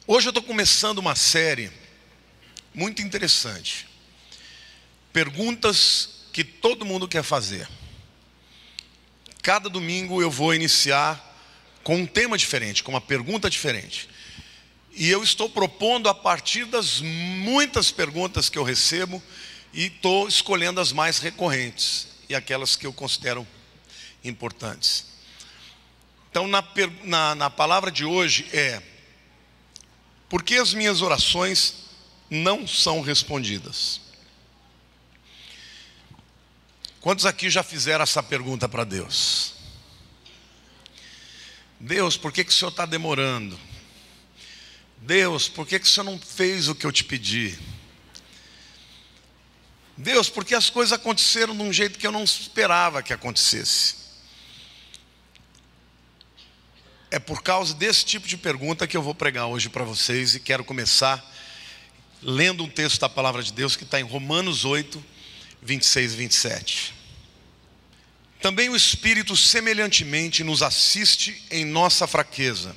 Hoje eu estou começando uma série muito interessante. Perguntas que todo mundo quer fazer. Cada domingo eu vou iniciar com um tema diferente, com uma pergunta diferente. E eu estou propondo a partir das muitas perguntas que eu recebo e estou escolhendo as mais recorrentes e aquelas que eu considero importantes. Então, na palavra de hoje é: por que as minhas orações não são respondidas? Quantos aqui já fizeram essa pergunta para Deus? Deus, por que o Senhor está demorando? Deus, por que o Senhor não fez o que eu te pedi? Deus, por que as coisas aconteceram de um jeito que eu não esperava que acontecesse? É por causa desse tipo de pergunta que eu vou pregar hoje para vocês. E quero começar lendo um texto da palavra de Deus que está em Romanos 8, 26 e 27. Também o Espírito semelhantemente nos assiste em nossa fraqueza,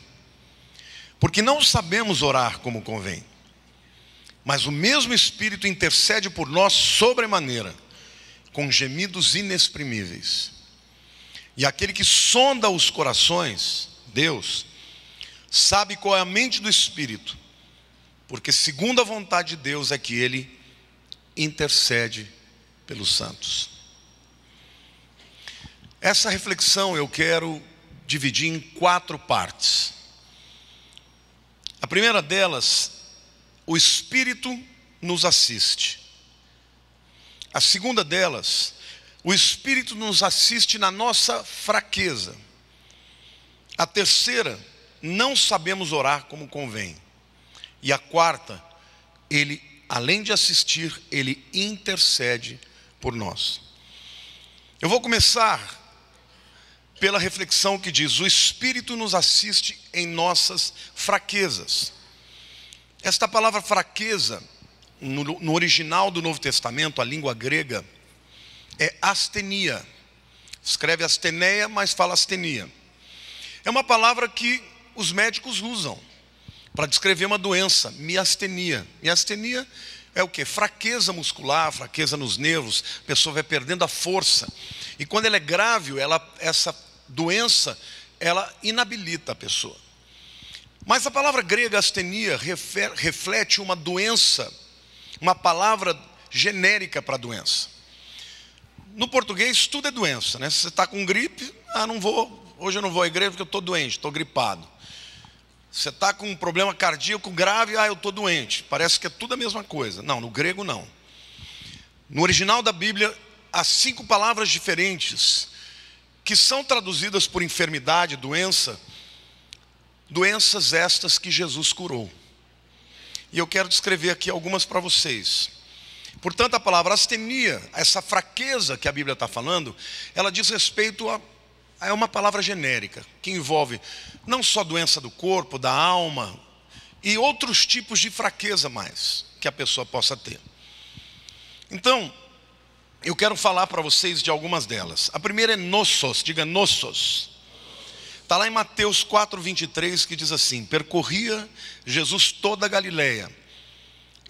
porque não sabemos orar como convém. Mas o mesmo Espírito intercede por nós sobremaneira, com gemidos inexprimíveis. E aquele que sonda os corações, Deus, sabe qual é a mente do Espírito, porque segundo a vontade de Deus é que Ele intercede pelos santos. Essa reflexão eu quero dividir em 4 partes. A primeira delas, o Espírito nos assiste. A segunda delas, o Espírito nos assiste na nossa fraqueza. A terceira, não sabemos orar como convém. E a quarta, Ele, além de assistir, Ele intercede por nós. Eu vou começar pela reflexão que diz: o Espírito nos assiste em nossas fraquezas. Esta palavra fraqueza, no original do Novo Testamento, a língua grega, é astenia. Escreve asteneia, mas fala astenia. É uma palavra que os médicos usam para descrever uma doença, miastenia. Miastenia é o quê? Fraqueza muscular, fraqueza nos nervos, a pessoa vai perdendo a força. E quando ela é grave, essa doença, ela inabilita a pessoa. Mas a palavra grega astenia reflete uma doença, uma palavra genérica para a doença. No português tudo é doença, né? Se você está com gripe, hoje eu não vou à igreja porque eu estou doente, estou gripado. Você está com um problema cardíaco grave, eu estou doente. Parece que é tudo a mesma coisa. Não, no grego não. No original da Bíblia, há 5 palavras diferentes que são traduzidas por enfermidade, doença. Doenças estas que Jesus curou. E eu quero descrever aqui algumas para vocês. Portanto, a palavra astenia, essa fraqueza que a Bíblia está falando, ela diz respeito é uma palavra genérica, que envolve não só doença do corpo, da alma, e outros tipos de fraqueza mais, que a pessoa possa ter. Então, eu quero falar para vocês de algumas delas. A primeira é nossos, diga nossos. Está lá em Mateus 4, 23, que diz assim: percorria Jesus toda a Galileia,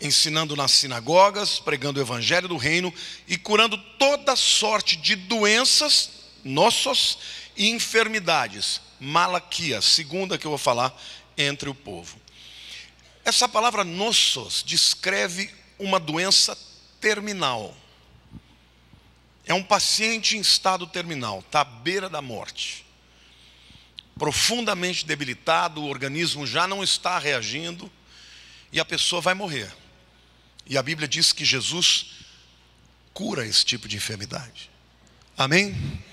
ensinando nas sinagogas, pregando o evangelho do reino e curando toda sorte de doenças, nossos, e enfermidades. Malaquia, segunda que eu vou falar, entre o povo. Essa palavra nossos descreve uma doença terminal. É um paciente em estado terminal, está à beira da morte. Profundamente debilitado, o organismo já não está reagindo e a pessoa vai morrer. E a Bíblia diz que Jesus cura esse tipo de enfermidade. Amém?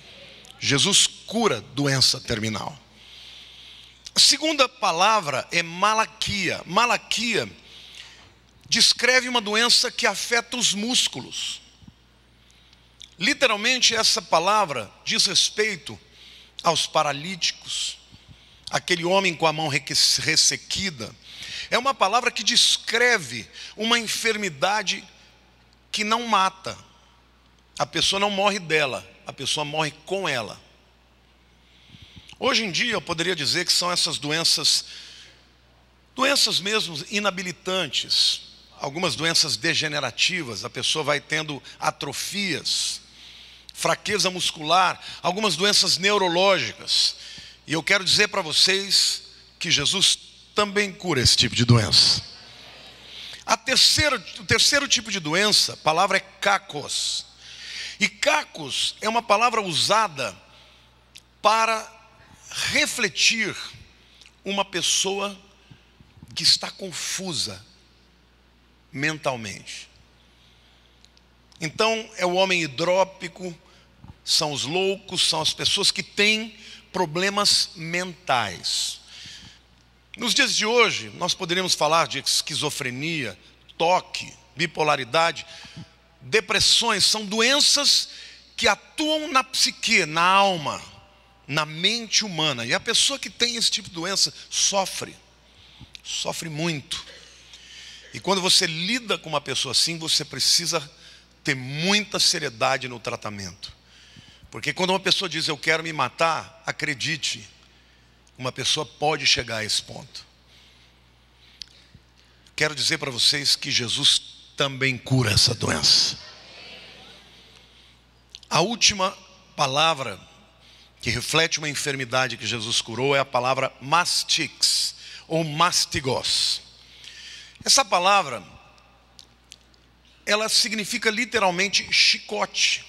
Jesus cura doença terminal. A segunda palavra é malaquia. Malaquia descreve uma doença que afeta os músculos. Literalmente, essa palavra diz respeito aos paralíticos, aquele homem com a mão ressequida. É uma palavra que descreve uma enfermidade que não mata. A pessoa não morre dela, a pessoa morre com ela. Hoje em dia eu poderia dizer que são essas doenças Doenças mesmo inabilitantes, algumas doenças degenerativas, a pessoa vai tendo atrofias, fraqueza muscular, algumas doenças neurológicas. E eu quero dizer para vocês que Jesus também cura esse tipo de doença. O terceiro tipo de doença, a palavra é cacos. E cacos é uma palavra usada para refletir uma pessoa que está confusa mentalmente. Então é o homem hidrópico, são os loucos, são as pessoas que têm problemas mentais. Nos dias de hoje, nós poderíamos falar de esquizofrenia, toque, bipolaridade, depressões, são doenças que atuam na psique, na alma, na mente humana. E a pessoa que tem esse tipo de doença sofre muito. E quando você lida com uma pessoa assim, você precisa ter muita seriedade no tratamento. Porque quando uma pessoa diz, eu quero me matar, acredite, uma pessoa pode chegar a esse ponto. Quero dizer para vocês que Jesus também cura essa doença. A última palavra que reflete uma enfermidade que Jesus curou é a palavra mastix, ou mastigos. Essa palavra, ela significa literalmente chicote.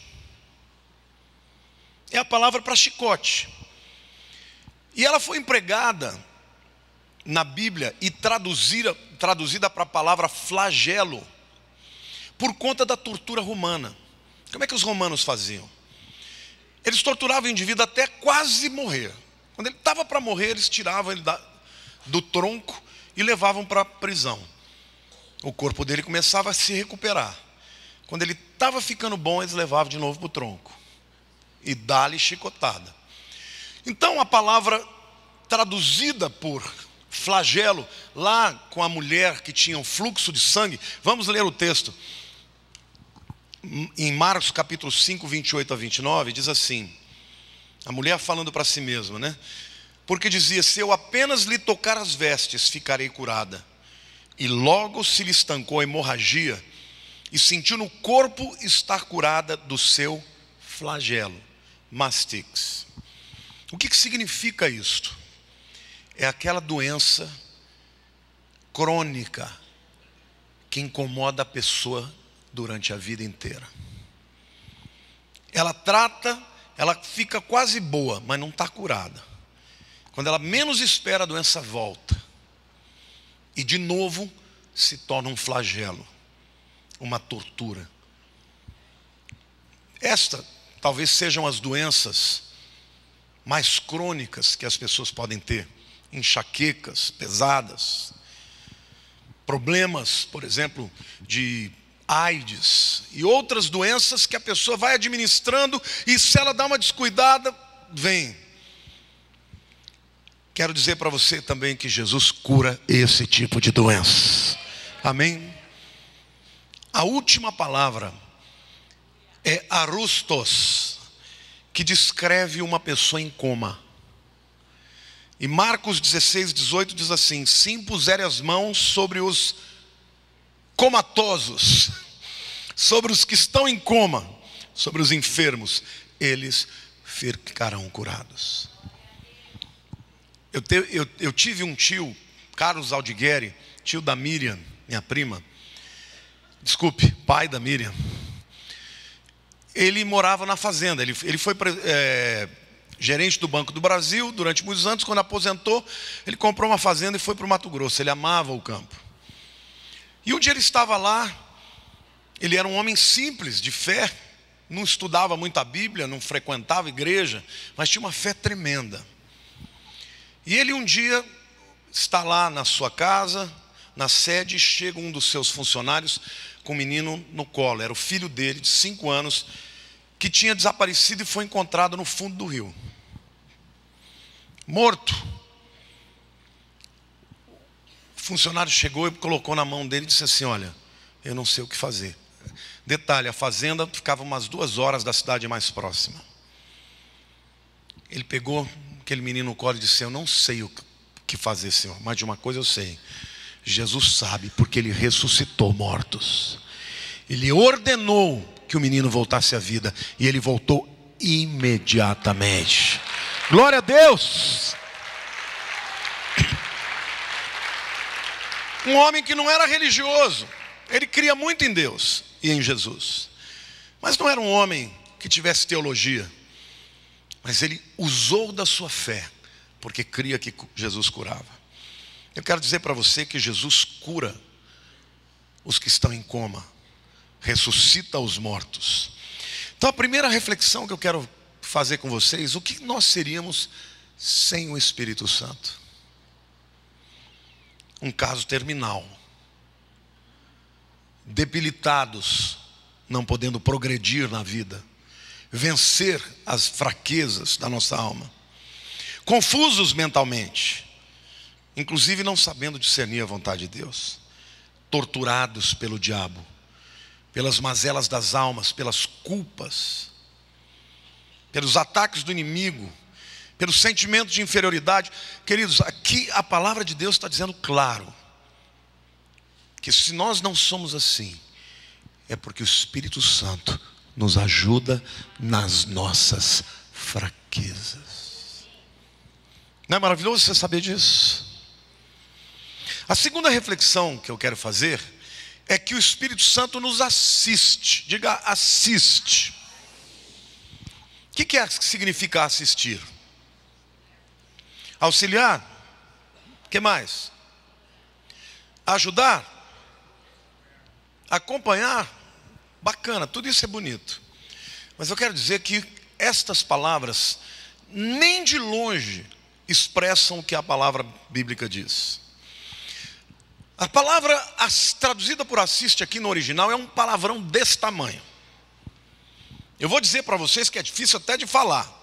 É a palavra para chicote. E ela foi empregada na Bíblia e traduzida para a palavra flagelo, por conta da tortura romana. Como é que os romanos faziam? Eles torturavam o indivíduo até quase morrer. Quando ele estava para morrer, eles tiravam ele do tronco e levavam para a prisão. O corpo dele começava a se recuperar. Quando ele estava ficando bom, eles levavam de novo para o tronco e dá-lhe chicotada. Então a palavra traduzida por flagelo, lá com a mulher que tinha um fluxo de sangue, vamos ler o texto. Em Marcos capítulo 5, 28 a 29, diz assim, a mulher falando para si mesma, né? Porque dizia, se eu apenas lhe tocar as vestes, ficarei curada. E logo se lhe estancou a hemorragia, e sentiu no corpo estar curada do seu flagelo, mastix. O que significa isto? É aquela doença crônica que incomoda a pessoa durante a vida inteira. Ela trata, ela fica quase boa, mas não está curada. Quando ela menos espera, a doença volta. E de novo se torna um flagelo, uma tortura. Esta talvez sejam as doenças mais crônicas que as pessoas podem ter. Enxaquecas pesadas, problemas, por exemplo, de AIDS e outras doenças que a pessoa vai administrando e se ela dá uma descuidada, vem. Quero dizer para você também que Jesus cura esse tipo de doença. Amém? A última palavra é arustos, que descreve uma pessoa em coma. E Marcos 16, 18 diz assim, se impuserem as mãos sobre os comatosos, sobre os que estão em coma, sobre os enfermos, eles ficarão curados. Eu tive um tio, Carlos Aldigueri, tio da Miriam, minha prima, pai da Miriam. Ele morava na fazenda, ele foi gerente do Banco do Brasil durante muitos anos. Quando aposentou, ele comprou uma fazenda e foi para o Mato Grosso. Ele amava o campo. E um dia ele estava lá, ele era um homem simples, de fé, não estudava muito a Bíblia, não frequentava a igreja, mas tinha uma fé tremenda. E ele um dia está lá na sua casa, na sede, chega um dos seus funcionários com um menino no colo. Era o filho dele, de 5 anos, que tinha desaparecido e foi encontrado no fundo do rio, morto. O funcionário chegou e colocou na mão dele e disse assim, olha, eu não sei o que fazer. Detalhe, a fazenda ficava umas 2 horas da cidade mais próxima. Ele pegou aquele menino no colo e disse, eu não sei o que fazer, Senhor. Mas de uma coisa eu sei: Jesus sabe, porque Ele ressuscitou mortos. Ele ordenou que o menino voltasse à vida, e ele voltou imediatamente. Glória a Deus! Um homem que não era religioso, ele cria muito em Deus e em Jesus, mas não era um homem que tivesse teologia, mas ele usou da sua fé, porque cria que Jesus curava. Eu quero dizer para você que Jesus cura os que estão em coma, ressuscita os mortos. Então a primeira reflexão que eu quero fazer com vocês: o que nós seríamos sem o Espírito Santo? Um caso terminal, debilitados, não podendo progredir na vida, vencer as fraquezas da nossa alma, confusos mentalmente, inclusive não sabendo discernir a vontade de Deus, torturados pelo diabo, pelas mazelas das almas, pelas culpas, pelos ataques do inimigo, pelo sentimento de inferioridade. Queridos, aqui a palavra de Deus está dizendo claro, que se nós não somos assim, é porque o Espírito Santo nos ajuda nas nossas fraquezas. Não é maravilhoso você saber disso? A segunda reflexão que eu quero fazer é que o Espírito Santo nos assiste. Diga, assiste. O que significa assistir? Auxiliar? O que mais? Ajudar? Acompanhar? Bacana, tudo isso é bonito. Mas eu quero dizer que estas palavras nem de longe expressam o que a palavra bíblica diz. A palavra traduzida por assiste aqui no original é um palavrão desse tamanho. Eu vou dizer para vocês que é difícil até de falar.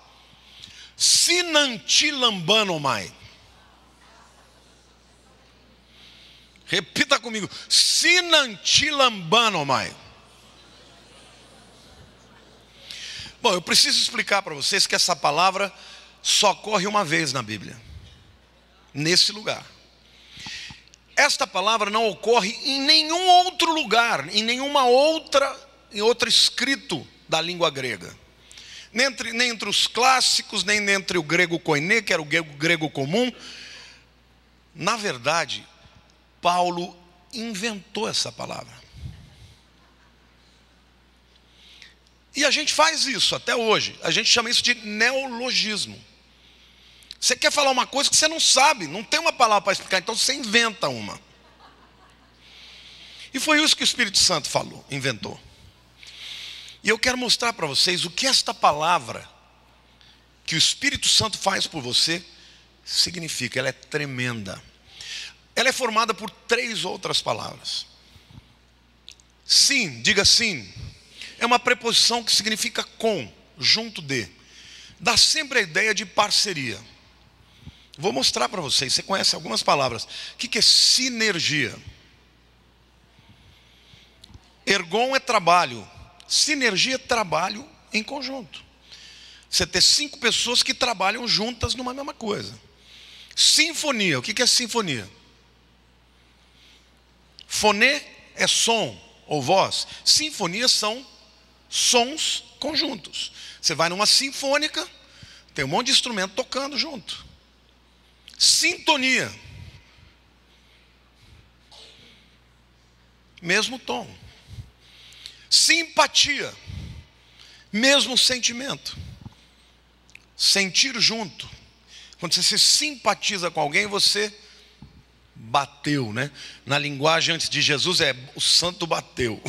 Sinantilambanomai. Repita comigo: Sinantilambanomai. Bom, eu preciso explicar para vocês que essa palavra só ocorre uma vez na Bíblia, nesse lugar. Esta palavra não ocorre em nenhum outro lugar, em outro escrito da língua grega. Nem entre os clássicos, nem entre o grego koiné, que era o grego comum. Na verdade, Paulo inventou essa palavra. E a gente faz isso até hoje. A gente chama isso de neologismo. Você quer falar uma coisa que você não sabe, não tem uma palavra para explicar, então você inventa uma. E foi isso que o Espírito Santo inventou. E eu quero mostrar para vocês o que esta palavra, que o Espírito Santo faz por você, significa. Ela é tremenda. Ela é formada por 3 outras palavras. Sim, diga sim. É uma preposição que significa com, junto de. Dá sempre a ideia de parceria. Vou mostrar para vocês, você conhece algumas palavras. O que é sinergia? Ergon é trabalho. Sinergia é trabalho em conjunto. Você ter 5 pessoas que trabalham juntas numa mesma coisa. Sinfonia, o que é sinfonia? Foné é som ou voz. Sinfonias são sons conjuntos. Você vai numa sinfônica, tem um monte de instrumento tocando junto. Sintonia, mesmo tom. Simpatia, mesmo sentimento. Sentir junto. Quando você se simpatiza com alguém, você bateu, né? Na linguagem antes de Jesus o santo bateu.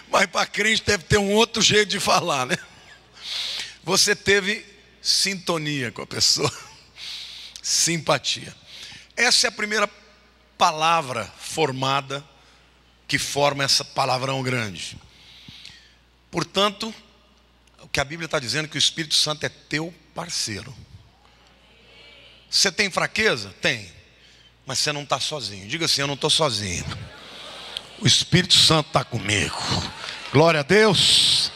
Mas para crente deve ter um outro jeito de falar, né? Você teve sintonia com a pessoa. Simpatia. Essa é a primeira palavra formada, que forma essa palavrão grande. Portanto, o que a Bíblia está dizendo é que o Espírito Santo é teu parceiro. Você tem fraqueza? Tem. Mas você não está sozinho. Diga assim: eu não estou sozinho. O Espírito Santo está comigo. Glória a Deus.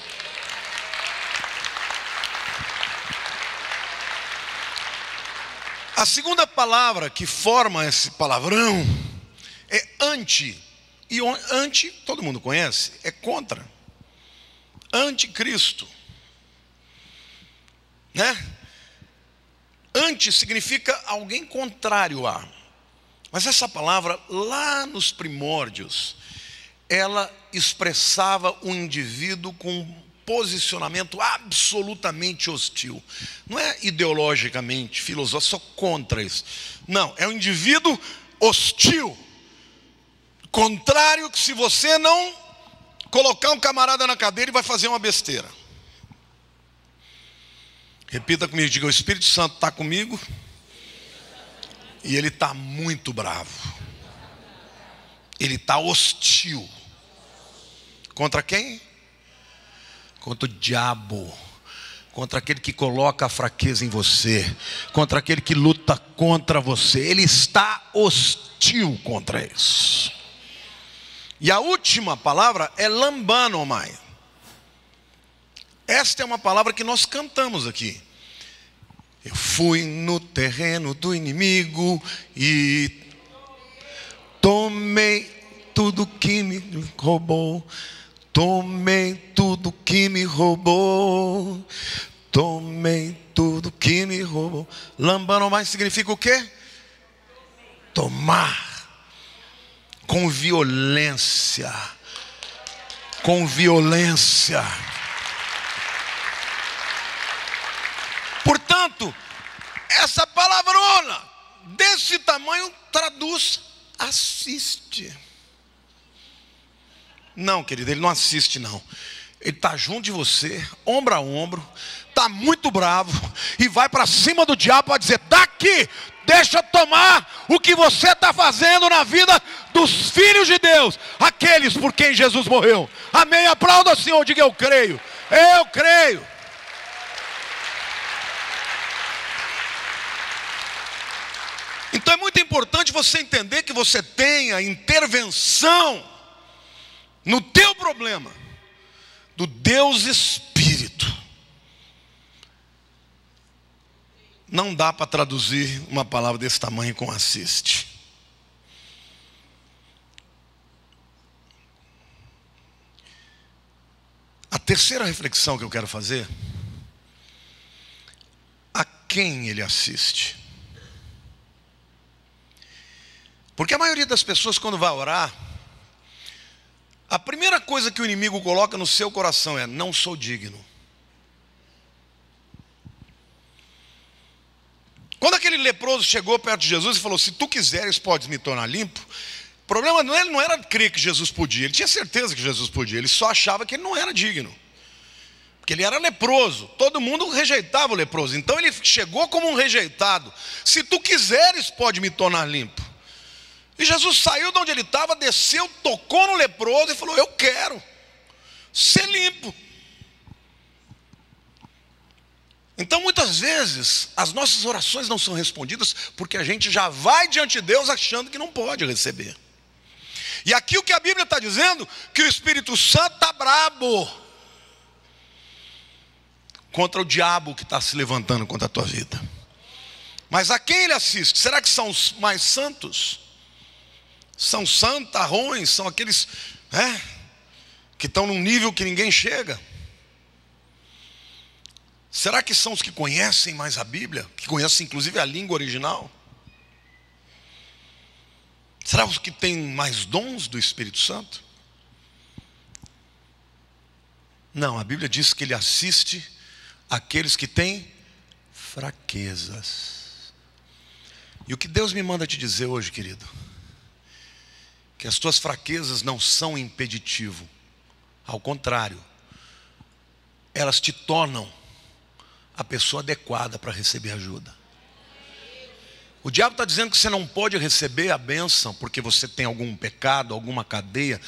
A segunda palavra que forma esse palavrão é anti. E anti, todo mundo conhece, é contra. Anticristo. Né? Anti significa alguém contrário a. Mas essa palavra, lá nos primórdios, ela expressava um indivíduo com um posicionamento absolutamente hostil. Não é ideologicamente, filosófico, só contra isso. Não, é um indivíduo hostil. Contrário, que se você não colocar um camarada na cadeira, ele vai fazer uma besteira. Repita comigo, diga: o Espírito Santo está comigo e ele está muito bravo. Ele está hostil. Contra quem? Contra o diabo. Contra aquele que coloca a fraqueza em você. Contra aquele que luta contra você. Ele está hostil contra isso. E a última palavra é lambanomai. Esta é uma palavra que nós cantamos aqui. Eu fui no terreno do inimigo e tomei tudo que me roubou. Tomei tudo que me roubou. Tomei tudo que me roubou. Lambanomai significa o quê? Tomar. Com violência. Com violência. Portanto, essa palavrona desse tamanho traduz assiste. Não, querido, ele não assiste não. Ele está junto de você, ombro a ombro, está muito bravo e vai para cima do diabo para dizer: daqui, deixa eu tomar o que você está fazendo na vida dos filhos de Deus, aqueles por quem Jesus morreu. Amém, aplauda o Senhor, diga: eu creio, eu creio. Então é muito importante você entender que você tenha intervenção no teu problema do Deus Espírito. Não dá para traduzir uma palavra desse tamanho com assiste. A terceira reflexão que eu quero fazer: a quem ele assiste? Porque a maioria das pessoas, quando vai orar, a primeira coisa que o inimigo coloca no seu coração é: não sou digno. Quando aquele leproso chegou perto de Jesus e falou: se tu quiseres, podes me tornar limpo. O problema dele não era crer que Jesus podia. Ele tinha certeza que Jesus podia. Ele só achava que ele não era digno. Porque ele era leproso. Todo mundo rejeitava o leproso. Então ele chegou como um rejeitado. Se tu quiseres, pode me tornar limpo. E Jesus saiu de onde ele estava, desceu, tocou no leproso e falou: eu quero ser limpo. Então muitas vezes as nossas orações não são respondidas porque a gente já vai diante de Deus achando que não pode receber. E aqui o que a Bíblia está dizendo, que o Espírito Santo está brabo contra o diabo que está se levantando contra a tua vida. Mas a quem ele assiste? Será que são os mais santos? São santarrões, são aqueles que estão num nível que ninguém chega? Será que são os que conhecem mais a Bíblia? Que conhecem inclusive a língua original? Será os que têm mais dons do Espírito Santo? Não, a Bíblia diz que ele assiste aqueles que têm fraquezas. E o que Deus me manda te dizer hoje, querido, que as tuas fraquezas não são impeditivo. Ao contrário, elas te tornam a pessoa adequada para receber ajuda. O diabo está dizendo que você não pode receber a bênção porque você tem algum pecado, alguma cadeia.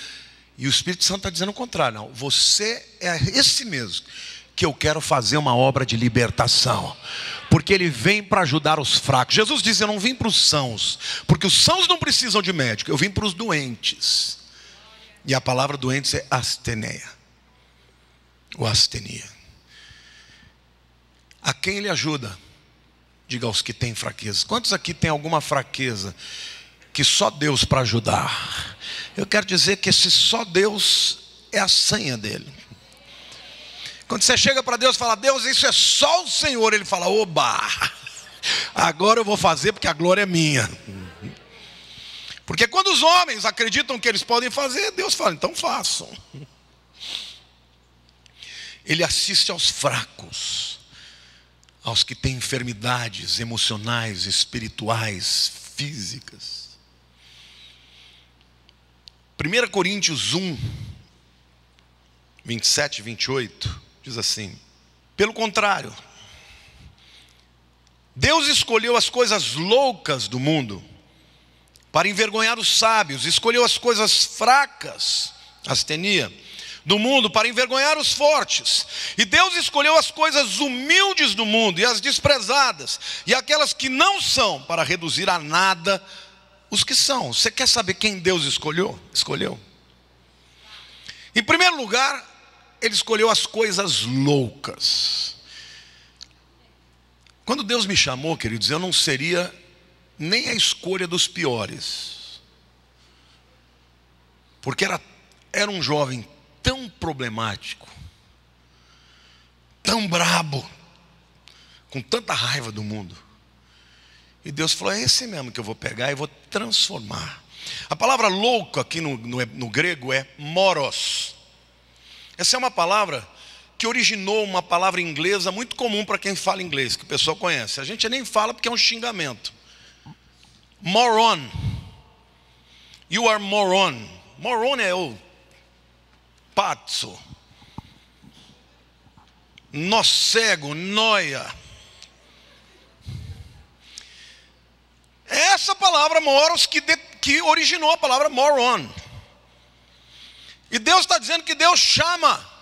E o Espírito Santo está dizendo o contrário. Não, você é esse mesmo que eu quero fazer uma obra de libertação. Porque ele vem para ajudar os fracos. Jesus diz: eu não vim para os sãos, porque os sãos não precisam de médico. Eu vim para os doentes. E a palavra doentes é asteneia, ou astenia. A quem ele ajuda? Diga aos que têm fraqueza. Quantos aqui tem alguma fraqueza que só Deus para ajudar? Eu quero dizer que esse só Deus é a senha dele. Quando você chega para Deus e fala: Deus, isso é só o Senhor, Ele fala: oba, agora eu vou fazer porque a glória é minha. Porque quando os homens acreditam que eles podem fazer, Deus fala: então façam. Ele assiste aos fracos, aos que têm enfermidades emocionais, espirituais, físicas. 1 Coríntios 1, 27 e 28, diz assim: pelo contrário, Deus escolheu as coisas loucas do mundo para envergonhar os sábios, escolheu as coisas fracas, astenia, do mundo para envergonhar os fortes. E Deus escolheu as coisas humildes do mundo e as desprezadas e aquelas que não são, para reduzir a nada os que são. Você quer saber quem Deus escolheu? Em primeiro lugar, Ele escolheu as coisas loucas. Quando Deus me chamou, queridos, eu não seria nem a escolha dos piores, porque era um jovem tão problemático, tão brabo, com tanta raiva do mundo. E Deus falou: é esse mesmo que eu vou pegar e vou transformar. A palavra louco aqui no grego é moros. Essa é uma palavra que originou uma palavra inglesa muito comum para quem fala inglês, que o pessoal conhece. A gente nem fala porque é um xingamento. Moron. You are moron. Moron é o pazzo, nó cego, noia. É essa palavra moros que originou a palavra moron. E Deus está dizendo que Deus chama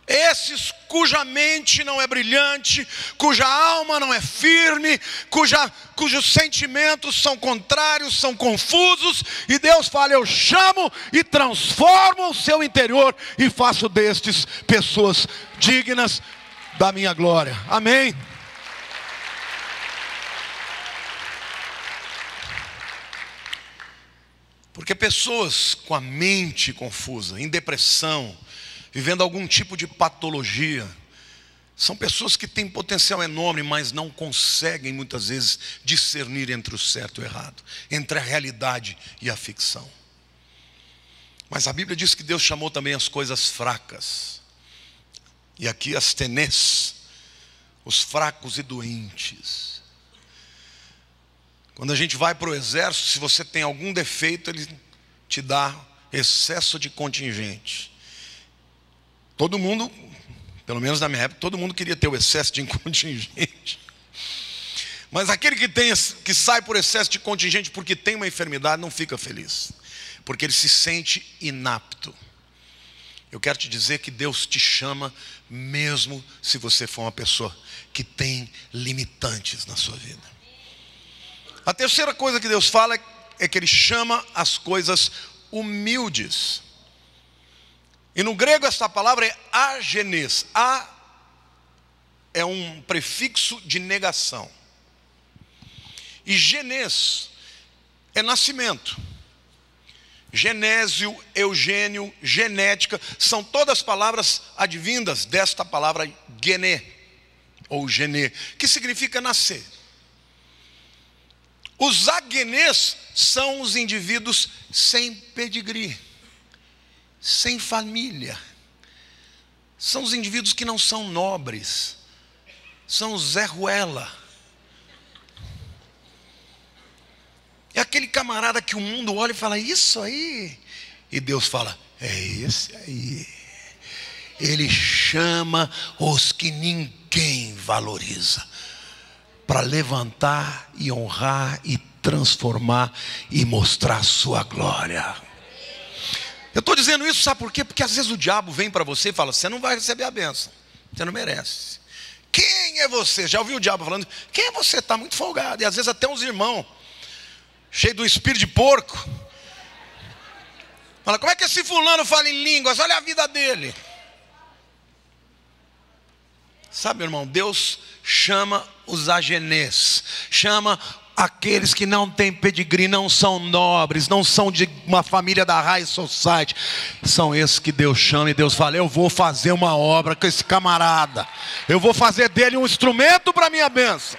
esses cuja mente não é brilhante, cuja alma não é firme, cujos sentimentos são contrários, são confusos. E Deus fala: eu chamo e transformo o seu interior e faço destes pessoas dignas da minha glória. Amém? Porque pessoas com a mente confusa, em depressão, vivendo algum tipo de patologia, são pessoas que têm potencial enorme, mas não conseguem muitas vezes discernir entre o certo e o errado, entre a realidade e a ficção. Mas a Bíblia diz que Deus chamou também as coisas fracas, e aqui as tenês, os fracos e doentes. Quando a gente vai para o exército, se você tem algum defeito, ele te dá excesso de contingente. Todo mundo, pelo menos na minha época, todo mundo queria ter o excesso de contingente. Mas aquele que sai por excesso de contingente porque tem uma enfermidade, não fica feliz, porque ele se sente inapto. Eu quero te dizer que Deus te chama, mesmo se você for uma pessoa que tem limitantes na sua vida. A terceira coisa que Deus fala é que Ele chama as coisas humildes. E no grego essa palavra é agenes. A é um prefixo de negação. E genes é nascimento. Genésio, Eugênio, genética, são todas palavras advindas desta palavra gené, ou gené, que significa nascer. Os agenês são os indivíduos sem pedigree, sem família. São os indivíduos que não são nobres, são os Zé Ruela. É aquele camarada que o mundo olha e fala: isso aí. E Deus fala: é esse aí. Ele chama os que ninguém valoriza, para levantar e honrar e transformar e mostrar a sua glória. Eu estou dizendo isso, sabe por quê? Porque às vezes o diabo vem para você e fala: você não vai receber a bênção, você não merece. Quem é você? Já ouviu o diabo falando: quem é você? Está muito folgado. E às vezes até uns irmãos cheios do espírito de porco fala: como é que esse fulano fala em línguas? Olha a vida dele. Sabe, irmão, Deus chama os agenês, chama aqueles que não têm pedigree, não são nobres, não são de uma família da High Society. São esses que Deus chama e Deus fala: eu vou fazer uma obra com esse camarada, eu vou fazer dele um instrumento para a minha bênção.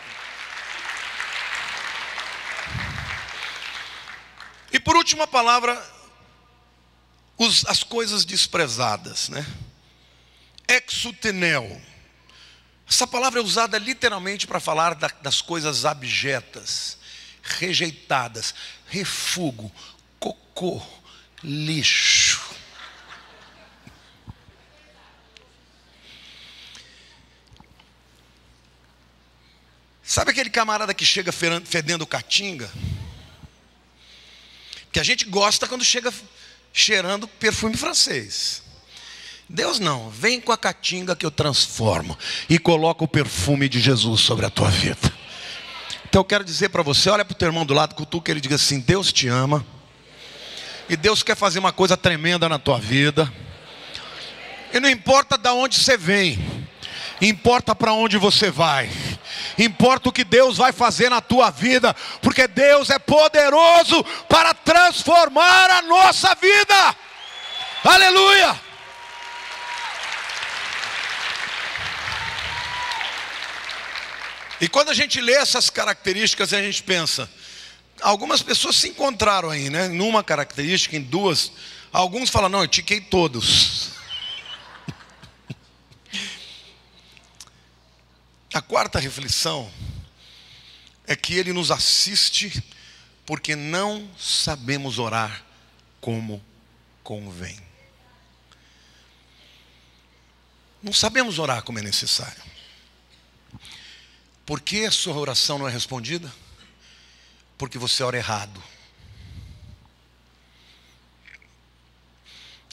E por último a palavra, as coisas desprezadas, né? Exutenel. Essa palavra é usada literalmente para falar das coisas abjetas, rejeitadas, refúgio, cocô, lixo. Sabe aquele camarada que chega fedendo caatinga? Que a gente gosta quando chega cheirando perfume francês. Deus não, vem com a caatinga que eu transformo e coloco o perfume de Jesus sobre a tua vida. Então eu quero dizer para você, olha para o teu irmão do lado, cutuca ele, diga assim: Deus te ama. E Deus quer fazer uma coisa tremenda na tua vida. E não importa de onde você vem, importa para onde você vai. Importa o que Deus vai fazer na tua vida, porque Deus é poderoso para transformar a nossa vida. Aleluia! E quando a gente lê essas características, a gente pensa, algumas pessoas se encontraram aí, né? Numa característica, em duas. Alguns falam: não, eu tiquei todos. A quarta reflexão é que Ele nos assiste porque não sabemos orar como convém. Não sabemos orar como é necessário. Por que a sua oração não é respondida? Porque você ora errado.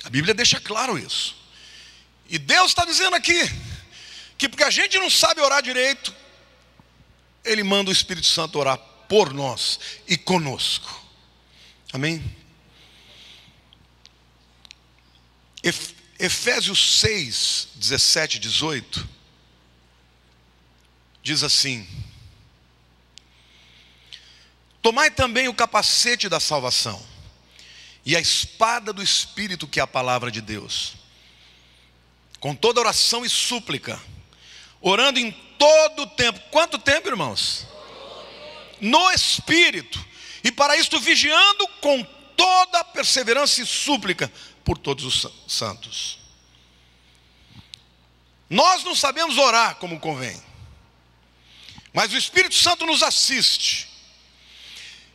A Bíblia deixa claro isso. E Deus está dizendo aqui que porque a gente não sabe orar direito, Ele manda o Espírito Santo orar por nós e conosco. Amém? Efésios 6, 17 e 18 diz assim: tomai também o capacete da salvação e a espada do Espírito, que é a palavra de Deus, com toda oração e súplica, orando em todo o tempo. Quanto tempo, irmãos? No Espírito. E para isto vigiando com toda a perseverança e súplica por todos os santos. Nós não sabemos orar como convém, mas o Espírito Santo nos assiste.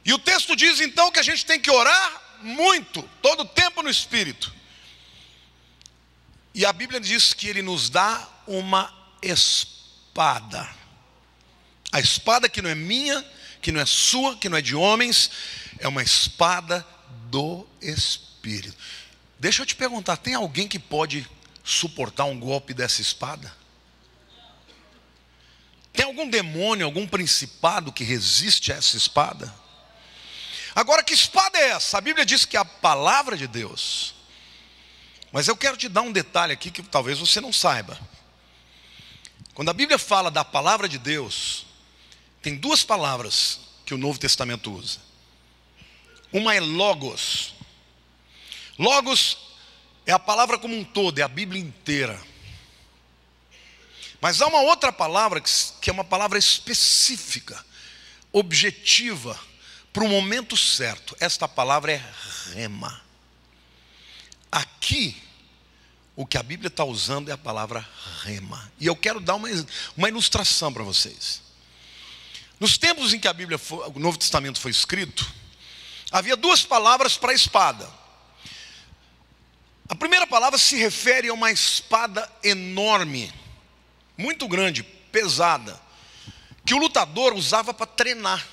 E o texto diz então que a gente tem que orar muito, todo o tempo no Espírito. E a Bíblia diz que Ele nos dá uma espada. A espada que não é minha, que não é sua, que não é de homens, é uma espada do Espírito. Deixa eu te perguntar, tem alguém que pode suportar um golpe dessa espada? Tem algum demônio, algum principado que resiste a essa espada? Agora, que espada é essa? A Bíblia diz que é a palavra de Deus. Mas eu quero te dar um detalhe aqui que talvez você não saiba. Quando a Bíblia fala da palavra de Deus, tem duas palavras que o Novo Testamento usa. Uma é logos. Logos é a palavra como um todo, é a Bíblia inteira. Mas há uma outra palavra que é uma palavra específica, objetiva, para o momento certo. Esta palavra é rema. Aqui, o que a Bíblia está usando é a palavra rema. E eu quero dar uma ilustração para vocês. Nos tempos em que o Novo Testamento foi escrito, havia duas palavras para a espada. A primeira palavra se refere a uma espada enorme, muito grande, pesada, que o lutador usava para treinar.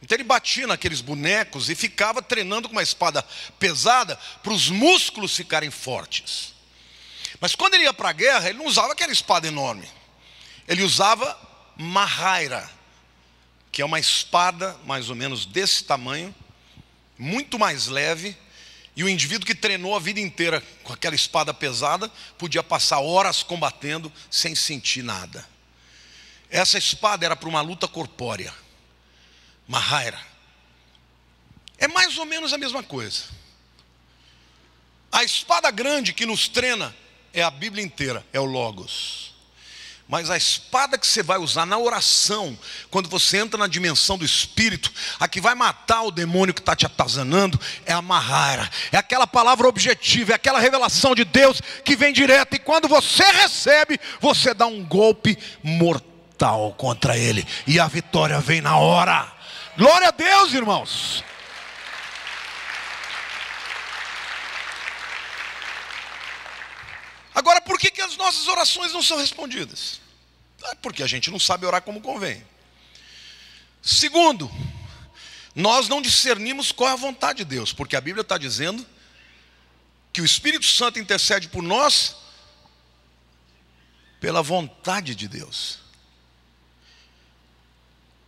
Então ele batia naqueles bonecos e ficava treinando com uma espada pesada para os músculos ficarem fortes. Mas quando ele ia para a guerra, ele não usava aquela espada enorme. Ele usava mahaira, que é uma espada mais ou menos desse tamanho, muito mais leve, E o indivíduo que treinou a vida inteira com aquela espada pesada podia passar horas combatendo sem sentir nada. Essa espada era para uma luta corpórea. Mahaira. É mais ou menos a mesma coisa. A espada grande que nos treina é a Bíblia inteira, é o Logos. Mas a espada que você vai usar na oração, quando você entra na dimensão do Espírito, a que vai matar o demônio que está te atazanando, é a Mahaira. É aquela palavra objetiva, é aquela revelação de Deus que vem direto. E quando você recebe, você dá um golpe mortal contra ele. E a vitória vem na hora. Glória a Deus, irmãos. Agora, por que as nossas orações não são respondidas? É porque a gente não sabe orar como convém. Segundo, nós não discernimos qual é a vontade de Deus, porque a Bíblia está dizendo que o Espírito Santo intercede por nós pela vontade de Deus.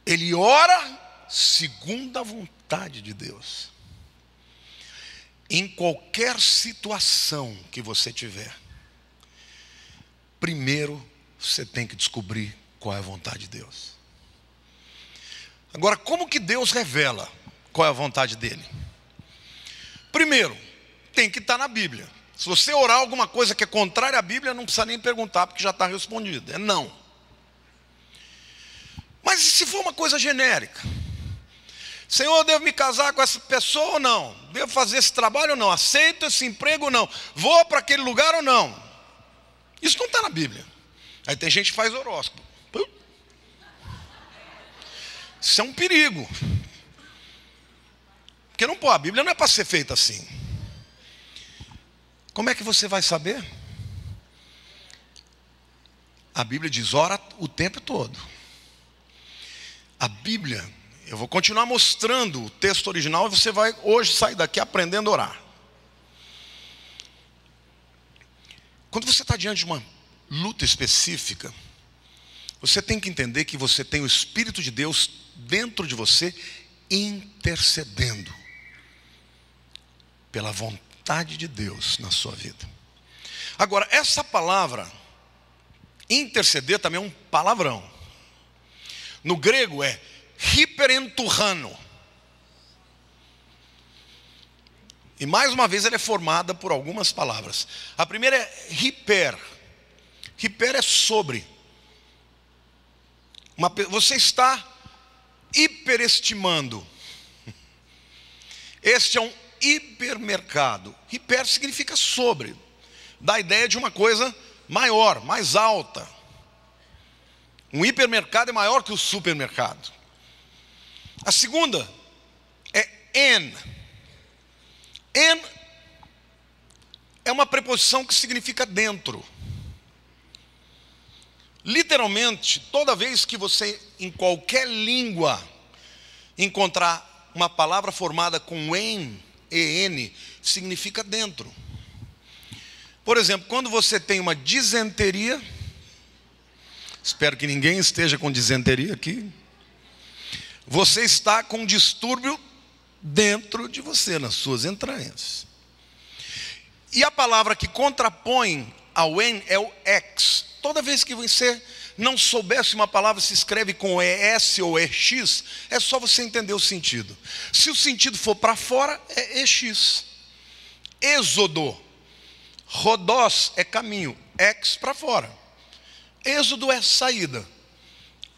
Ele ora segundo a vontade de Deus. Em qualquer situação que você tiver, primeiro você tem que descobrir qual é a vontade de Deus. Agora, como que Deus revela qual é a vontade dele? Primeiro, tem que estar na Bíblia. Se você orar alguma coisa que é contrária à Bíblia, não precisa nem perguntar, porque já está respondido. É não. Mas e se for uma coisa genérica? Senhor, eu devo me casar com essa pessoa ou não? Devo fazer esse trabalho ou não? Aceito esse emprego ou não? Vou para aquele lugar ou não? Isso não está na Bíblia. Aí tem gente que faz horóscopo. Isso é um perigo. Porque não pode, a Bíblia não é para ser feita assim. Como é que você vai saber? A Bíblia diz, ora o tempo todo. A Bíblia, eu vou continuar mostrando o texto original e você vai hoje sair daqui aprendendo a orar. Quando você está diante de uma luta específica, você tem que entender que você tem o Espírito de Deus dentro de você intercedendo pela vontade de Deus na sua vida. Agora, essa palavra interceder também é um palavrão. No grego é hiperenturrano. E mais uma vez ela é formada por algumas palavras. A primeira é hiper. Hiper é sobre. Você está hiperestimando. Este é um hipermercado. Hiper significa sobre. Dá a ideia de uma coisa maior, mais alta. Um hipermercado é maior que o supermercado. A segunda é en. En é uma preposição que significa dentro. Literalmente, toda vez que você, em qualquer língua, encontrar uma palavra formada com en, significa dentro. Por exemplo, quando você tem uma disenteria, espero que ninguém esteja com disenteria aqui, você está com um distúrbio dentro de você, nas suas entranhas. E a palavra que contrapõe ao en é o ex. Toda vez que você não soubesse uma palavra se escreve com ES ou EX, é só você entender o sentido. Se o sentido for para fora, é EX. Êxodo. Rodós é caminho. Ex para fora. Êxodo é saída.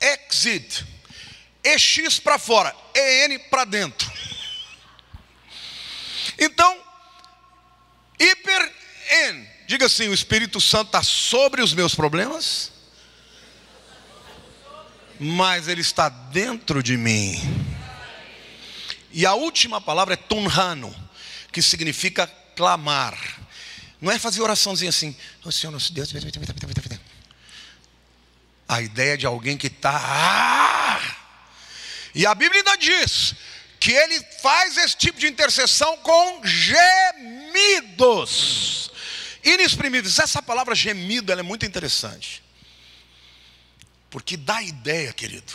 Exit. EX para fora. EN para dentro. Então, hiper-en. Diga assim, o Espírito Santo está sobre os meus problemas, mas ele está dentro de mim. E a última palavra é tunhano, que significa clamar. Não é fazer oraçãozinha assim, oh Senhor nosso Deus. A ideia de alguém que está... E a Bíblia ainda diz que ele faz esse tipo de intercessão com gemidos inexprimíveis. Essa palavra gemido, ela é muito interessante, porque dá a ideia, querido,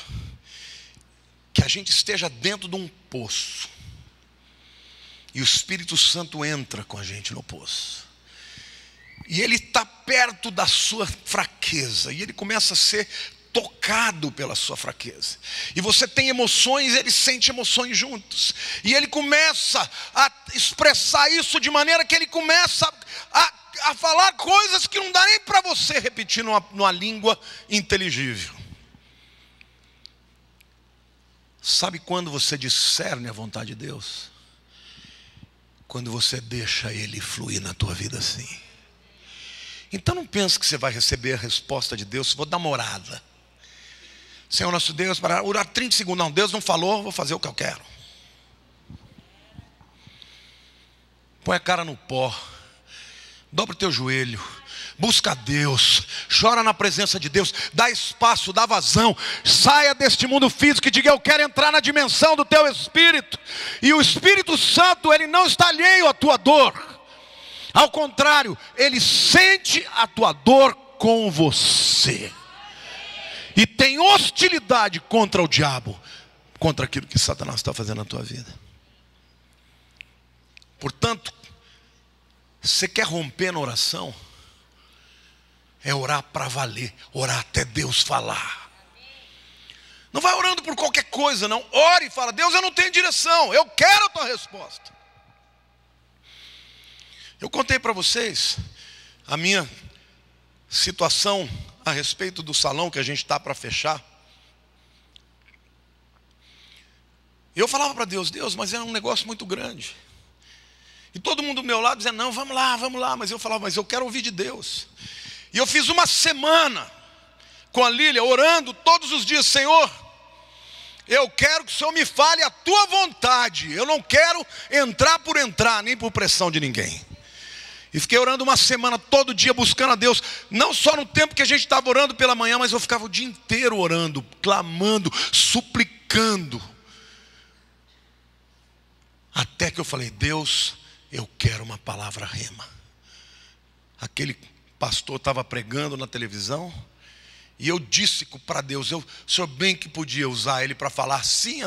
que a gente esteja dentro de um poço, E o Espírito Santo entra com a gente no poço. E ele está perto da sua fraqueza. E ele começa a ser tocado pela sua fraqueza. E você tem emoções, ele sente emoções juntos. E ele começa a expressar isso de maneira que ele começa a falar coisas que não dá nem para você repetir numa língua inteligível. Sabe quando você discerne a vontade de Deus? Quando você deixa ele fluir na tua vida assim. Então não pense que você vai receber a resposta de Deus. Vou dar uma orada. Senhor nosso Deus, para orar 30 segundos. Não, Deus não falou, vou fazer o que eu quero. Põe a cara no pó. Dobra o teu joelho. Busca a Deus. Chora na presença de Deus. Dá espaço, dá vazão. Saia deste mundo físico e diga: eu quero entrar na dimensão do teu Espírito. E o Espírito Santo, ele não está alheio à tua dor. Ao contrário, ele sente a tua dor com você. E tem hostilidade contra o diabo, contra aquilo que Satanás está fazendo na tua vida. Portanto, você quer romper na oração? É orar para valer, orar até Deus falar. Não vai orando por qualquer coisa, não. Ore e fala: Deus, eu não tenho direção, eu quero a tua resposta. Eu contei para vocês a minha situação a respeito do salão que a gente está para fechar. Eu falava para Deus: Deus, mas é um negócio muito grande. E todo mundo do meu lado dizia: não, vamos lá. Mas eu falava: mas eu quero ouvir de Deus. E eu fiz uma semana com a Lília, orando todos os dias: Senhor, eu quero que o Senhor me fale a tua vontade. Eu não quero entrar por entrar, nem por pressão de ninguém. E fiquei orando uma semana, todo dia buscando a Deus. Não só no tempo que a gente estava orando pela manhã, mas eu ficava o dia inteiro orando, clamando, suplicando. Até que eu falei: Deus, eu quero uma palavra rema. Aquele pastor estava pregando na televisão. E eu disse para Deus: o Senhor bem que podia usar ele para falar assim.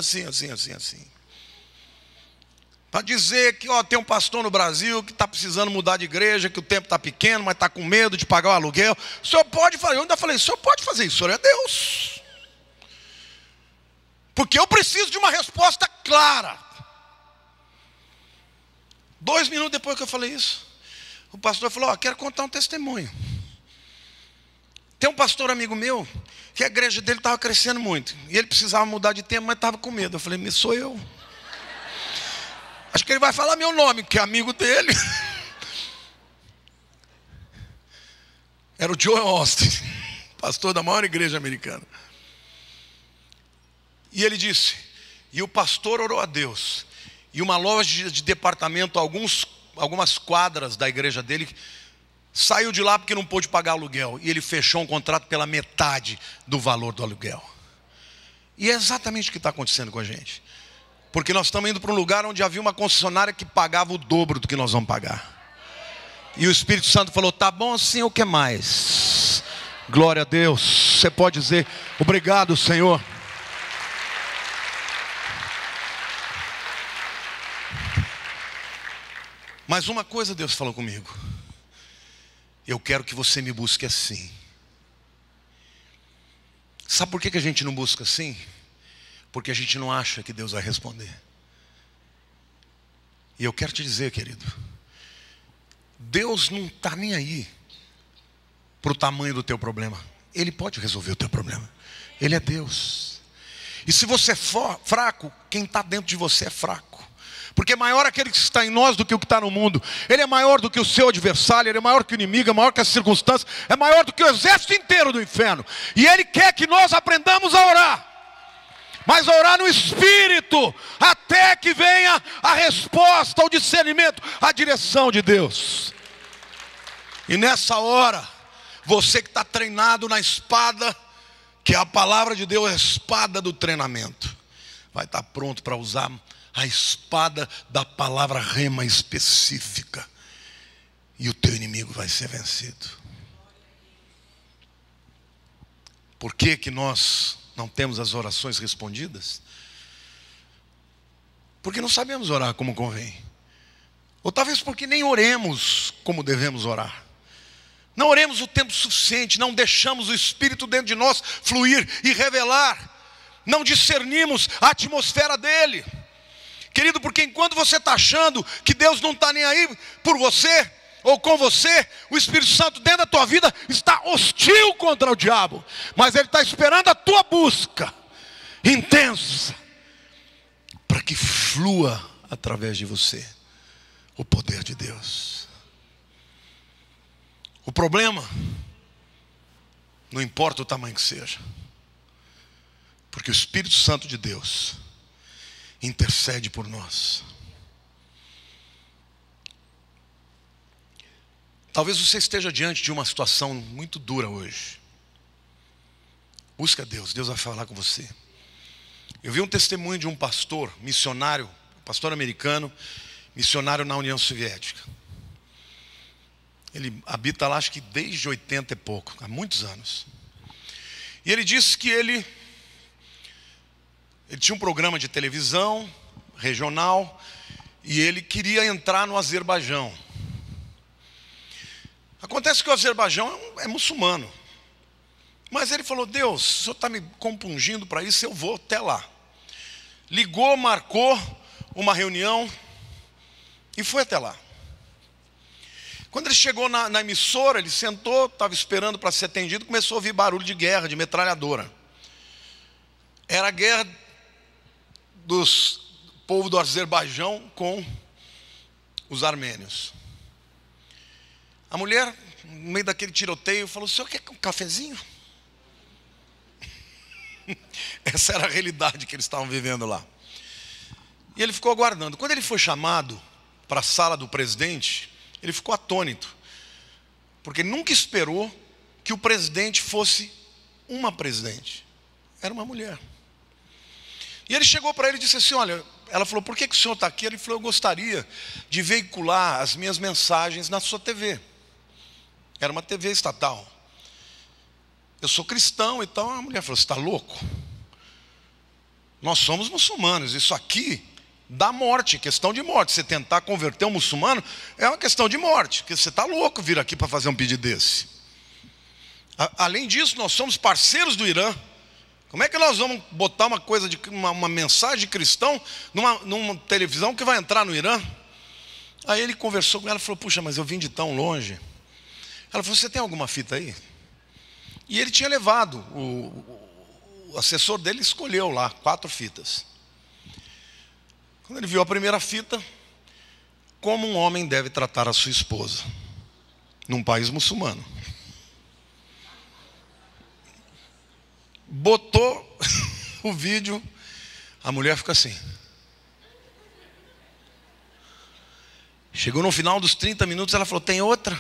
Para dizer que tem um pastor no Brasil que está precisando mudar de igreja, que o tempo está pequeno, mas está com medo de pagar o aluguel. O senhor pode fazer? Eu ainda falei: o senhor pode fazer isso, o senhor é Deus. Porque eu preciso de uma resposta clara. 2 minutos depois que eu falei isso, o pastor falou: quero contar um testemunho. Tem um pastor amigo meu, que a igreja dele estava crescendo muito. E ele precisava mudar de tema, mas estava com medo. Eu falei: sou eu. Acho que ele vai falar meu nome, que é amigo dele. Era o Joel Austin, pastor da maior igreja americana. E ele disse, e o pastor orou a Deus. E uma loja de departamento, algumas quadras da igreja dele, saiu de lá porque não pôde pagar aluguel. E ele fechou um contrato pela metade do valor do aluguel. E é exatamente o que está acontecendo com a gente. Porque nós estamos indo para um lugar onde havia uma concessionária que pagava o dobro do que nós vamos pagar. E o Espírito Santo falou: tá bom assim, o que mais? Glória a Deus. Você pode dizer: obrigado, Senhor. Mas uma coisa Deus falou comigo: eu quero que você me busque assim. Sabe por que a gente não busca assim? Porque a gente não acha que Deus vai responder. E eu quero te dizer, querido, Deus não está nem aí para o tamanho do teu problema. Ele pode resolver o teu problema. Ele é Deus. E se você for fraco, quem está dentro de você é fraco. Porque é maior aquele que está em nós do que o que está no mundo. Ele é maior do que o seu adversário, ele é maior que o inimigo, é maior que as circunstâncias, é maior do que o exército inteiro do inferno. E ele quer que nós aprendamos a orar. Mas a orar no Espírito, até que venha a resposta, o discernimento, a direção de Deus. E nessa hora, você que está treinado na espada, que é a palavra de Deus, a espada do treinamento, vai estar pronto para usar a espada da palavra rema específica. E o teu inimigo vai ser vencido. Por que que nós não temos as orações respondidas? Porque não sabemos orar como convém. Ou talvez porque nem oremos como devemos orar. Não oremos o tempo suficiente, não deixamos o Espírito dentro de nós fluir e revelar. Não discernimos a atmosfera dele. Querido, porque enquanto você está achando que Deus não está nem aí por você ou com você, o Espírito Santo dentro da tua vida está hostil contra o diabo. Mas ele está esperando a tua busca intensa, para que flua através de você o poder de Deus. O problema, não importa o tamanho que seja, porque o Espírito Santo de Deus intercede por nós. Talvez você esteja diante de uma situação muito dura hoje. Busca Deus, Deus vai falar com você. Eu vi um testemunho de um pastor missionário, pastor americano, missionário na União Soviética. Ele habita lá, acho que desde 80 e pouco, há muitos anos. E ele disse que ele tinha um programa de televisão regional e ele queria entrar no Azerbaijão. Acontece que o Azerbaijão é muçulmano. Mas ele falou: Deus, se o Senhor está me compungindo para isso, eu vou até lá. Ligou, marcou uma reunião e foi até lá. Quando ele chegou na emissora, ele sentou, estava esperando para ser atendido, começou a ouvir barulho de guerra, de metralhadora. Era a guerra dos povo do Azerbaijão com os armênios. A mulher, no meio daquele tiroteio, falou: o senhor quer um cafezinho? Essa era a realidade que eles estavam vivendo lá. E ele ficou aguardando. Quando ele foi chamado para a sala do presidente, ele ficou atônito, porque ele nunca esperou que o presidente fosse uma presidente. Era uma mulher. E ele chegou para ele e disse assim: olha, ela falou: por que o senhor está aqui? Ele falou: eu gostaria de veicular as minhas mensagens na sua TV. Era uma TV estatal. Eu sou cristão e tal. A mulher falou: você está louco? Nós somos muçulmanos, isso aqui dá morte, questão de morte. Você tentar converter um muçulmano é uma questão de morte, porque você está louco vir aqui para fazer um pedido desse. Além disso, nós somos parceiros do Irã. Como é que nós vamos botar uma coisa uma mensagem de cristão numa televisão que vai entrar no Irã? Aí ele conversou com ela e falou: puxa, mas eu vim de tão longe. Ela falou: você tem alguma fita aí? E ele tinha levado, o assessor dele escolheu lá 4 fitas. Quando ele viu a primeira fita: como um homem deve tratar a sua esposa num país muçulmano. Botou o vídeo, a mulher fica assim. Chegou no final dos 30 minutos, ela falou: tem outra?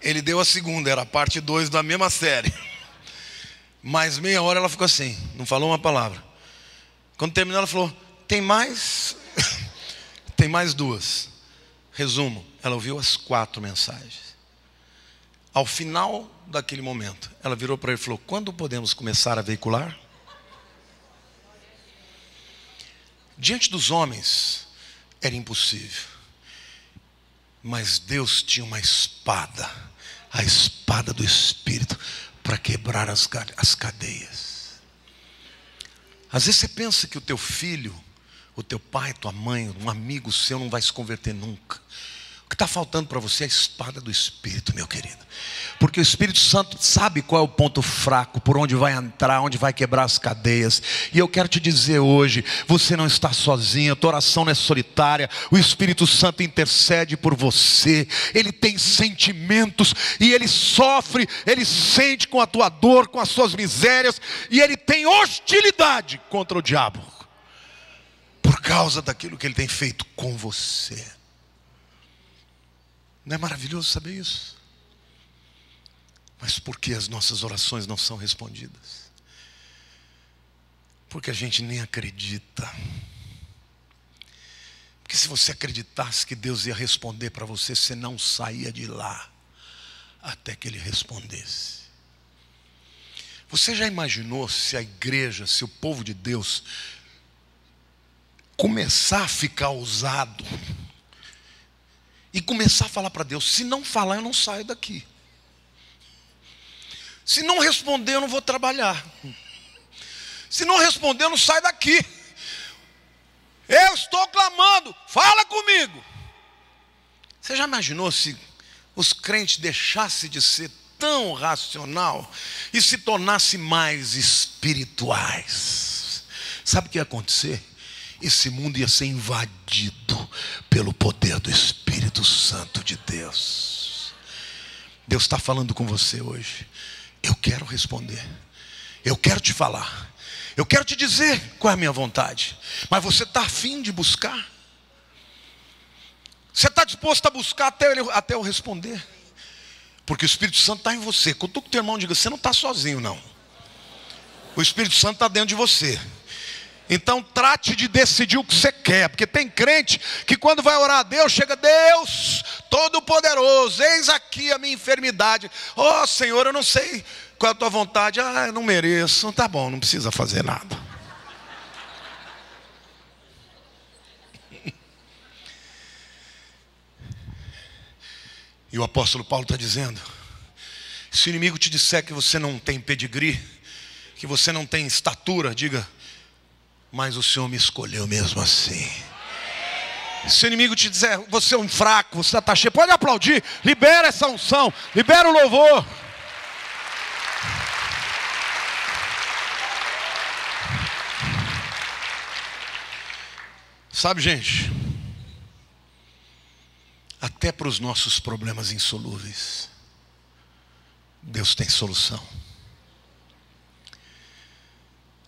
Ele deu a segunda, era a parte 2 da mesma série. Mais meia hora ela ficou assim, não falou uma palavra. Quando terminou, ela falou: tem mais? Tem mais 2. Resumo, ela ouviu as 4 mensagens. Ao final daquele momento, ela virou para ele e falou: quando podemos começar a veicular? Diante dos homens era impossível, mas Deus tinha uma espada, a espada do Espírito, para quebrar as cadeias. Às vezes você pensa que o teu filho, o teu pai, tua mãe, um amigo seu não vai se converter nunca. O que está faltando para você é a espada do Espírito, meu querido. Porque o Espírito Santo sabe qual é o ponto fraco, por onde vai entrar, onde vai quebrar as cadeias. E eu quero te dizer hoje, você não está sozinho, a tua oração não é solitária. O Espírito Santo intercede por você. Ele tem sentimentos e ele sofre, ele sente com a tua dor, com as suas misérias. E ele tem hostilidade contra o diabo, por causa daquilo que ele tem feito com você. Não é maravilhoso saber isso? Mas por que as nossas orações não são respondidas? Porque a gente nem acredita. Porque se você acreditasse que Deus ia responder para você, você não saía de lá até que Ele respondesse. Você já imaginou se a igreja, se o povo de Deus começar a ficar ousado e começar a falar para Deus: se não falar, eu não saio daqui. Se não responder, eu não vou trabalhar. Se não responder, eu não saio daqui. Eu estou clamando, fala comigo. Você já imaginou se os crentes deixassem de ser tão racional e se tornassem mais espirituais? Sabe o que ia acontecer? Esse mundo ia ser invadido pelo poder do Espírito Santo de Deus. Deus está falando com você hoje. Eu quero responder, eu quero te falar, eu quero te dizer qual é a minha vontade. Mas você está afim de buscar? Você está disposto a buscar até eu responder? Porque o Espírito Santo está em você. Cutuca o teu irmão e diga: você não está sozinho não. O Espírito Santo está dentro de você. Então trate de decidir o que você quer. Porque tem crente que quando vai orar a Deus, chega: Deus Todo-Poderoso, eis aqui a minha enfermidade. Oh Senhor, eu não sei qual é a tua vontade. Ah, eu não mereço. Tá bom, não precisa fazer nada. E o apóstolo Paulo está dizendo: se o inimigo te disser que você não tem pedigree, que você não tem estatura, diga: mas o Senhor me escolheu mesmo assim. Se o inimigo te dizer: você é um fraco, você está cheio, pode aplaudir, libera essa unção, libera o louvor. Sabe, gente, até para os nossos problemas insolúveis, Deus tem solução.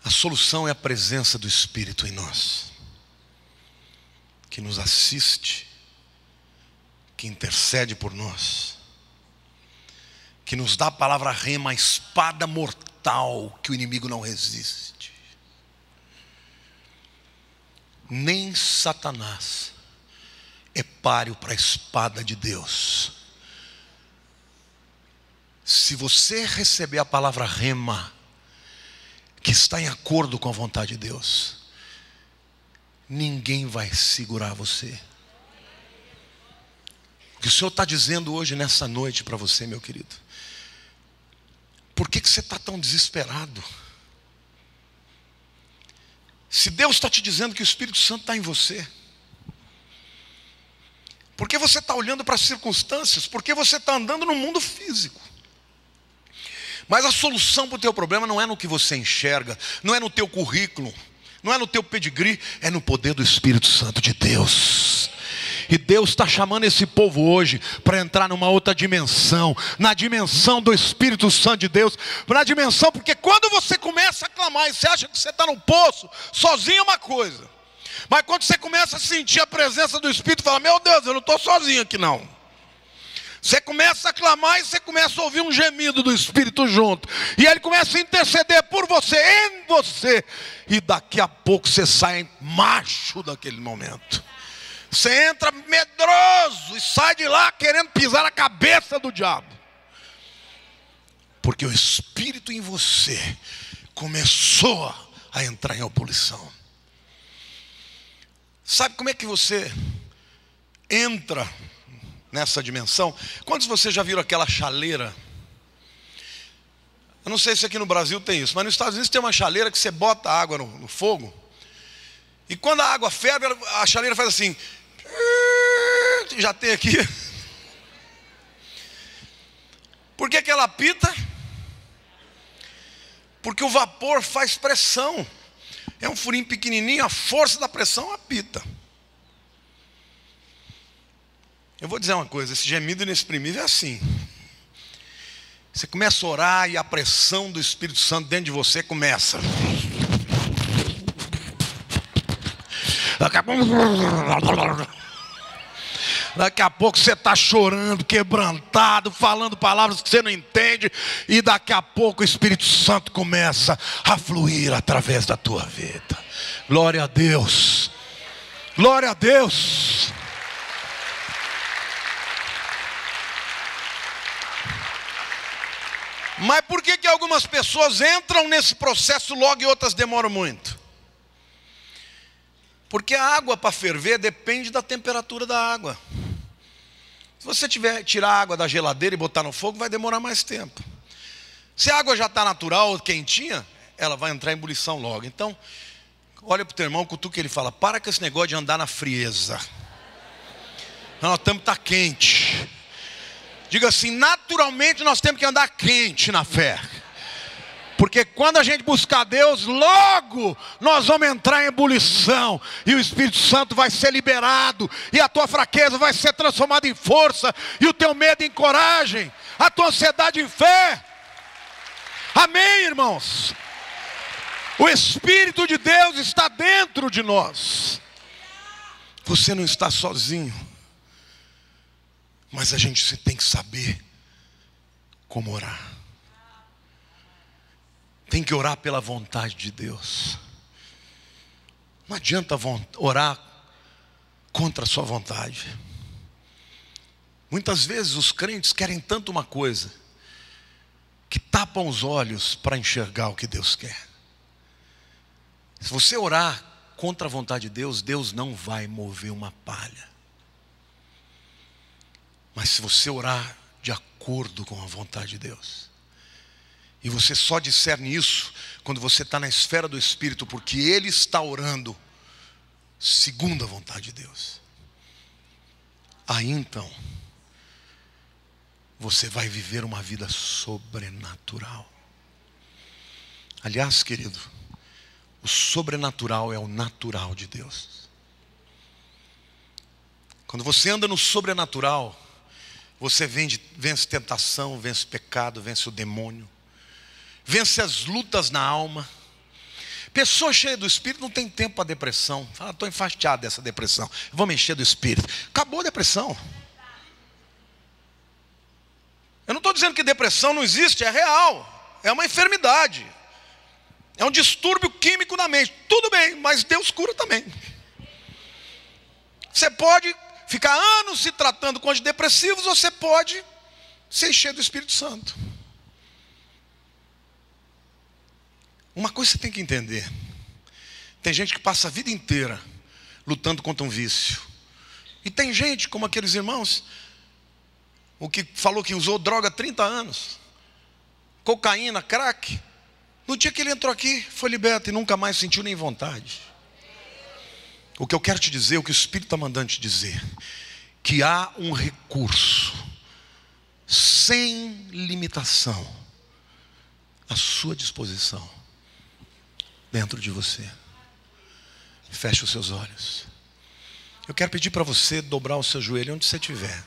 A solução é a presença do Espírito em nós, que nos assiste, que intercede por nós, que nos dá a palavra rema, a espada mortal que o inimigo não resiste. Nem Satanás é páreo para a espada de Deus. Se você receber a palavra rema, que está em acordo com a vontade de Deus, ninguém vai segurar você. O que o Senhor está dizendo hoje, nessa noite, para você, meu querido: por que você está tão desesperado? Se Deus está te dizendo que o Espírito Santo está em você, por que você está olhando para as circunstâncias? Por que você está andando no mundo físico? Mas a solução para o teu problema não é no que você enxerga, não é no teu currículo, não é no teu pedigree, é no poder do Espírito Santo de Deus. E Deus está chamando esse povo hoje para entrar numa outra dimensão, na dimensão do Espírito Santo de Deus, na dimensão, porque quando você começa a clamar e você acha que você está no poço, sozinho é uma coisa, mas quando você começa a sentir a presença do Espírito, fala: meu Deus, eu não estou sozinho aqui não. Você começa a clamar e você começa a ouvir um gemido do Espírito junto, e ele começa a interceder por você, em você, e daqui a pouco você sai macho daquele momento. Você entra medroso e sai de lá querendo pisar na cabeça do diabo, porque o Espírito em você começou a entrar em ebulição. Sabe como é que você entra nessa dimensão? Quantos de vocês já viram aquela chaleira? Eu não sei se aqui no Brasil tem isso, mas nos Estados Unidos tem uma chaleira que você bota a água no fogo, e quando a água ferve, a chaleira faz assim. Já tem aqui. Por que ela apita? Porque o vapor faz pressão. É um furinho pequenininho, a força da pressão apita. Eu vou dizer uma coisa: esse gemido inexprimível é assim. Você começa a orar e a pressão do Espírito Santo dentro de você começa. Daqui a pouco você está chorando, quebrantado, falando palavras que você não entende, e daqui a pouco o Espírito Santo começa a fluir através da tua vida. Glória a Deus. Glória a Deus. Mas por que algumas pessoas entram nesse processo logo e outras demoram muito? Porque a água para ferver depende da temperatura da água. Se você tirar a água da geladeira e botar no fogo, vai demorar mais tempo. Se a água já está natural, quentinha, ela vai entrar em ebulição logo. Então, olha para o teu irmão, cutuca ele, fala: para com esse negócio de andar na frieza. Nós temos que estar quente. Diga assim: naturalmente nós temos que andar quente na fé. Porque quando a gente buscar Deus, logo nós vamos entrar em ebulição. E o Espírito Santo vai ser liberado. E a tua fraqueza vai ser transformada em força. E o teu medo em coragem. A tua ansiedade em fé. Amém, irmãos? O Espírito de Deus está dentro de nós. Você não está sozinho. Mas a gente tem que saber como orar. Tem que orar pela vontade de Deus. Não adianta orar contra a sua vontade. Muitas vezes os crentes querem tanto uma coisa que tapam os olhos para enxergar o que Deus quer. Se você orar contra a vontade de Deus, Deus não vai mover uma palha. Mas se você orar de acordo com a vontade de Deus, e você só discerne isso quando você está na esfera do Espírito, porque Ele está orando segundo a vontade de Deus. Aí então, você vai viver uma vida sobrenatural. Aliás, querido, o sobrenatural é o natural de Deus. Quando você anda no sobrenatural, você vence tentação, vence pecado, vence o demônio, vence as lutas na alma. Pessoa cheia do Espírito não tem tempo para depressão. Fala: estou enfastiado dessa depressão, vou me encher do Espírito. Acabou a depressão. Eu não estou dizendo que depressão não existe, é real. É uma enfermidade. É um distúrbio químico na mente. Tudo bem, mas Deus cura também. Você pode ficar anos se tratando com antidepressivos, ou você pode se encher do Espírito Santo. Uma coisa você tem que entender: tem gente que passa a vida inteira lutando contra um vício. E tem gente, como aqueles irmãos, o que falou que usou droga há 30 anos, cocaína, crack. No dia que ele entrou aqui, foi liberto e nunca mais sentiu nem vontade. O que eu quero te dizer, o que o Espírito está mandando te dizer, que há um recurso sem limitação à sua disposição dentro de você. Feche os seus olhos. Eu quero pedir para você dobrar o seu joelho onde você estiver.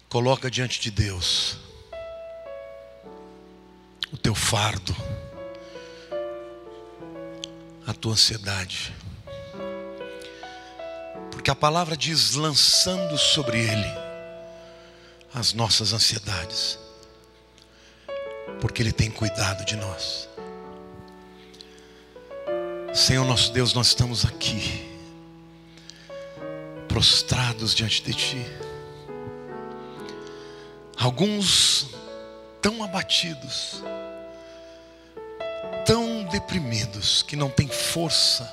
Coloca diante de Deus o teu fardo, a tua ansiedade, porque a palavra diz: lançando sobre Ele as nossas ansiedades, porque Ele tem cuidado de nós. Senhor nosso Deus, nós estamos aqui prostrados diante de Ti. Alguns tão abatidos, tão deprimidos, que não têm força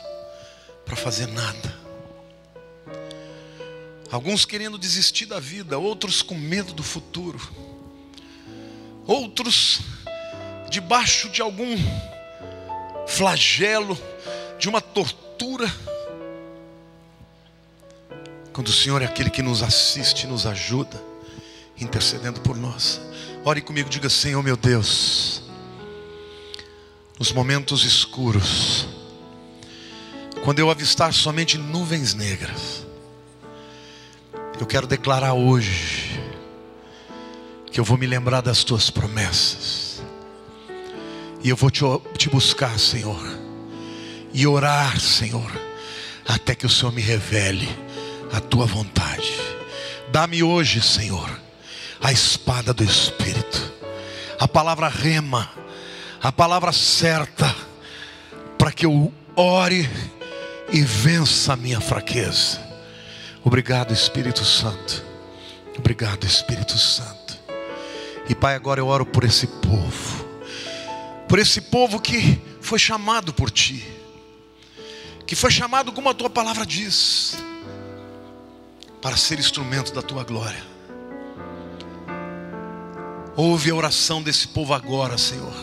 para fazer nada. Alguns querendo desistir da vida, outros com medo do futuro, outros debaixo de algum flagelo, de uma tortura. Quando o Senhor é aquele que nos assiste, nos ajuda, intercedendo por nós. Ore comigo, diga: Senhor meu Deus, nos momentos escuros, quando eu avistar somente nuvens negras, eu quero declarar hoje que eu vou me lembrar das Tuas promessas, e eu vou te buscar, Senhor, e orar, Senhor, até que o Senhor me revele a Tua vontade. Dá-me hoje, Senhor, a espada do Espírito, a palavra rema, a palavra certa, para que eu ore e vença a minha fraqueza. Obrigado, Espírito Santo. Obrigado, Espírito Santo. E Pai, agora eu oro por esse povo. Por esse povo que foi chamado por Ti, que foi chamado, como a Tua palavra diz, para ser instrumento da Tua glória. Ouve a oração desse povo agora, Senhor,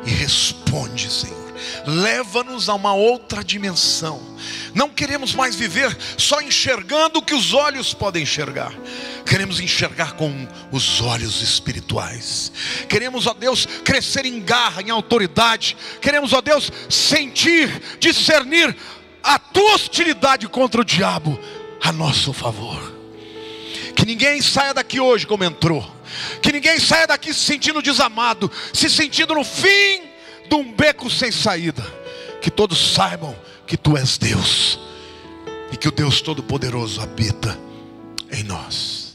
e responde, Senhor. Leva-nos a uma outra dimensão. Não queremos mais viver só enxergando o que os olhos podem enxergar. Queremos enxergar com os olhos espirituais. Queremos, ó Deus, crescer em garra, em autoridade. Queremos, ó Deus, sentir, discernir a Tua hostilidade contra o diabo a nosso favor. Que ninguém saia daqui hoje como entrou. Que ninguém saia daqui se sentindo desamado, se sentindo no fim de um beco sem saída. Que todos saibam que Tu és Deus, e que o Deus Todo-Poderoso habita em nós.